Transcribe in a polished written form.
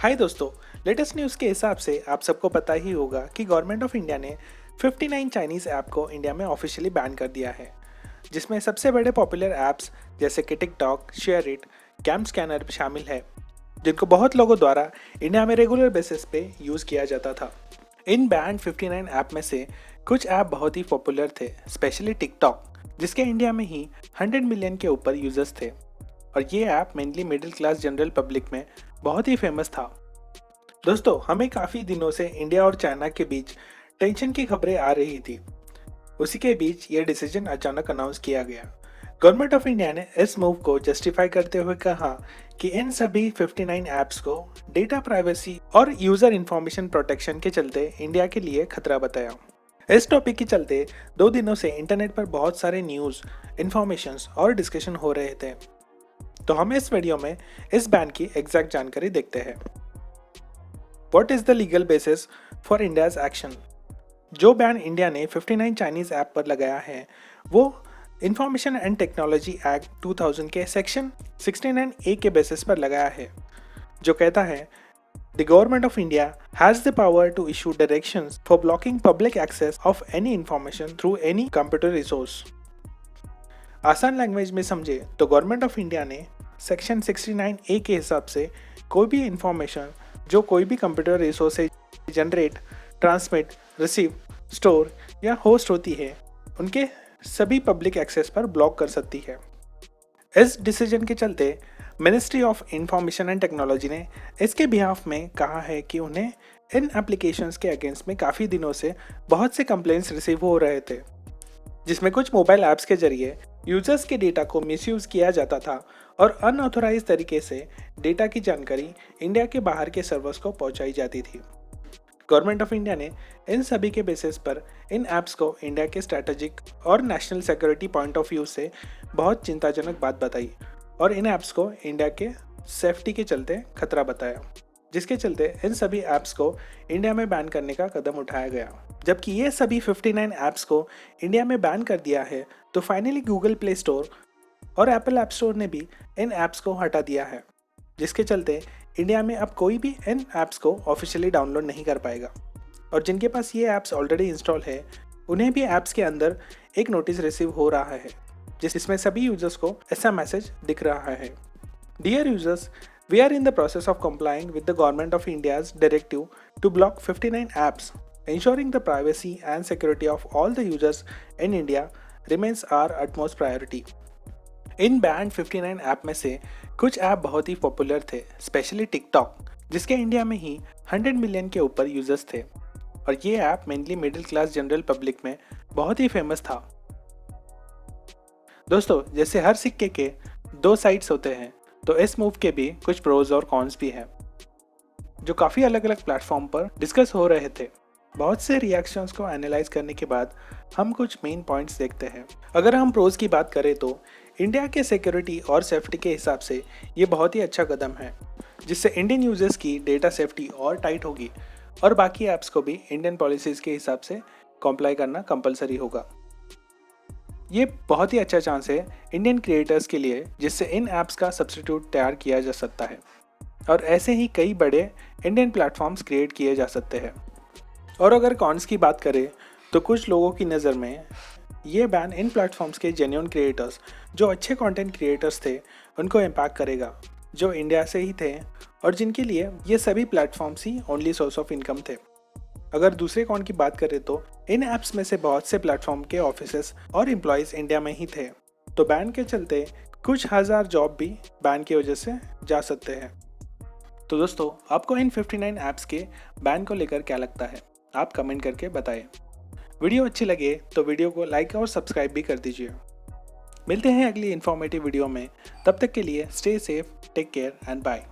हाय दोस्तों, latest news के हिसाब से आप सबको पता ही होगा कि गवर्नमेंट ऑफ इंडिया ने 59 चाइनीज़ ऐप को इंडिया में ऑफिशियली बैन कर दिया है, जिसमें सबसे बड़े पॉपुलर ऐप्स जैसे कि टिकटॉक, शेयरिट, कैम स्कैनर शामिल है, जिनको बहुत लोगों द्वारा इंडिया में रेगुलर बेसिस पे यूज़ किया जाता था। इन बैंड 59 ऐप में से कुछ ऐप बहुत ही पॉपुलर थे, स्पेशली टिकटॉक, जिसके इंडिया में ही 100 मिलियन के ऊपर यूजर्स थे और ये app mainly middle class general public में बहुत ही फेमस था। दोस्तों, हमें काफ़ी दिनों से इंडिया और चाइना के बीच टेंशन की खबरें आ रही थी। उसी के बीच ये डिसीजन अचानक अनाउंस किया गया। गवर्नमेंट ऑफ इंडिया ने इस मूव को जस्टिफाई करते हुए कहा कि इन सभी 59 ऐप्स को डेटा प्राइवेसी और यूज़र इंफॉर्मेशन प्रोटेक्शन के चलते इंडिया के लिए खतरा बताया। इस टॉपिक के चलते 2 दिनों से इंटरनेट पर बहुत सारे न्यूज़, इन्फॉर्मेशंस और डिस्कशन हो रहे थे। तो हम इस वीडियो में इस बैन की एग्जैक्ट जानकारी देखते हैं। What is the legal basis for India's action? जो बैन इंडिया ने 59 चाइनीज ऐप पर लगाया है वो इंफॉर्मेशन एंड टेक्नोलॉजी एक्ट 2000 के सेक्शन 69A के बेसिस पर लगाया है, जो कहता है The government of India has the power to issue directions for blocking public access of any information through any computer resource। आसान लैंग्वेज में समझे तो गवर्नमेंट ऑफ इंडिया ने सेक्शन 69A के हिसाब से कोई भी इंफॉर्मेशन जो कोई भी कंप्यूटर रिसोर्स से जनरेट, ट्रांसमिट, रिसीव, स्टोर या होस्ट होती है, उनके सभी पब्लिक एक्सेस पर ब्लॉक कर सकती है। इस डिसीजन के चलते ministry of information and technology ने इसके बिहाफ में कहा है कि उन्हें इन एप्लीकेशंस के अगेंस्ट में काफ़ी दिनों से बहुत से कंप्लेंट्स रिसीव हो रहे थे, जिसमें कुछ मोबाइल ऐप्स के जरिए यूजर्स के डेटा को मिसयूज़ किया जाता था और अनऑथोराइज तरीके से डेटा की जानकारी इंडिया के बाहर के सर्वर्स को पहुंचाई जाती थी। गवर्नमेंट ऑफ इंडिया ने इन सभी के बेसिस पर इन ऐप्स को इंडिया के स्ट्रैटेजिक और national security point of view से बहुत चिंताजनक बात बताई और इन ऐप्स को इंडिया के सेफ्टी के चलते खतरा बताया, जिसके चलते इन सभी ऐप्स को इंडिया में बैन करने का कदम उठाया गया। जबकि ये सभी 59 ऐप्स को इंडिया में बैन कर दिया है, तो फाइनली गूगल प्ले स्टोर और एप्पल ऐप स्टोर ने भी इन ऐप्स को हटा दिया है, जिसके चलते इंडिया में अब कोई भी इन ऐप्स को ऑफिशियली डाउनलोड नहीं कर पाएगा और जिनके पास ये ऐप्स ऑलरेडी इंस्टॉल है उन्हें भी ऐप्स के अंदर एक नोटिस रिसीव हो रहा है, जिसमें सभी यूजर्स को ऐसा मैसेज दिख रहा है। Dear users, we are in the process of complying with the Government of India's directive to block 59 apps. Ensuring the privacy and security of all the users in India remains our utmost priority. In band 59 app में से कुछ app बहुत ही popular थे, specially TikTok, जिसके India में ही 100 million के ऊपर users थे और ये app mainly middle class general public में बहुत ही फेमस था। दोस्तों, जैसे हर सिक्के के 2 साइड्स होते हैं, तो इस मूव के भी कुछ प्रोज और कॉन्स भी हैं, जो काफ़ी अलग अलग प्लेटफॉर्म पर डिस्कस हो रहे थे। बहुत से रिएक्शंस को एनालाइज करने के बाद हम कुछ मेन पॉइंट्स देखते हैं। अगर हम प्रोज की बात करें तो इंडिया के सिक्योरिटी और सेफ्टी के हिसाब से ये बहुत ही अच्छा कदम है, जिससे इंडियन यूजर्स की डेटा सेफ्टी और टाइट होगी और बाकी ऐप्स को भी इंडियन पॉलिसीज़ के हिसाब से कॉम्प्लाई करना कंपलसरी होगा। ये बहुत ही अच्छा चांस है इंडियन क्रिएटर्स के लिए, जिससे इन ऐप्स का सब्स्टिट्यूट तैयार किया जा सकता है और ऐसे ही कई बड़े इंडियन प्लेटफॉर्म्स क्रिएट किए जा सकते हैं। और अगर कॉन्स की बात करें तो कुछ लोगों की नज़र में ये बैन इन प्लेटफॉर्म्स के जेन्युइन क्रिएटर्स, जो अच्छे कंटेंट क्रिएटर्स थे, उनको इम्पैक्ट करेगा, जो इंडिया से ही थे और जिनके लिए ये सभी platforms he only source of income थे। अगर दूसरे कॉन की बात करें तो इन ऐप्स में से बहुत से प्लेटफॉर्म के ऑफिसेस और एम्प्लॉयज़ इंडिया में ही थे, तो बैन के चलते कुछ हज़ार जॉब भी बैन की वजह से जा सकते हैं। तो दोस्तों, आपको इन 59 ऐप्स के बैन को लेकर क्या लगता है, आप कमेंट करके बताएं। वीडियो अच्छी लगे तो वीडियो को लाइक और सब्सक्राइब भी कर दीजिए। मिलते हैं अगली इन्फॉर्मेटिव वीडियो में, तब तक के लिए stay safe, take care and bye.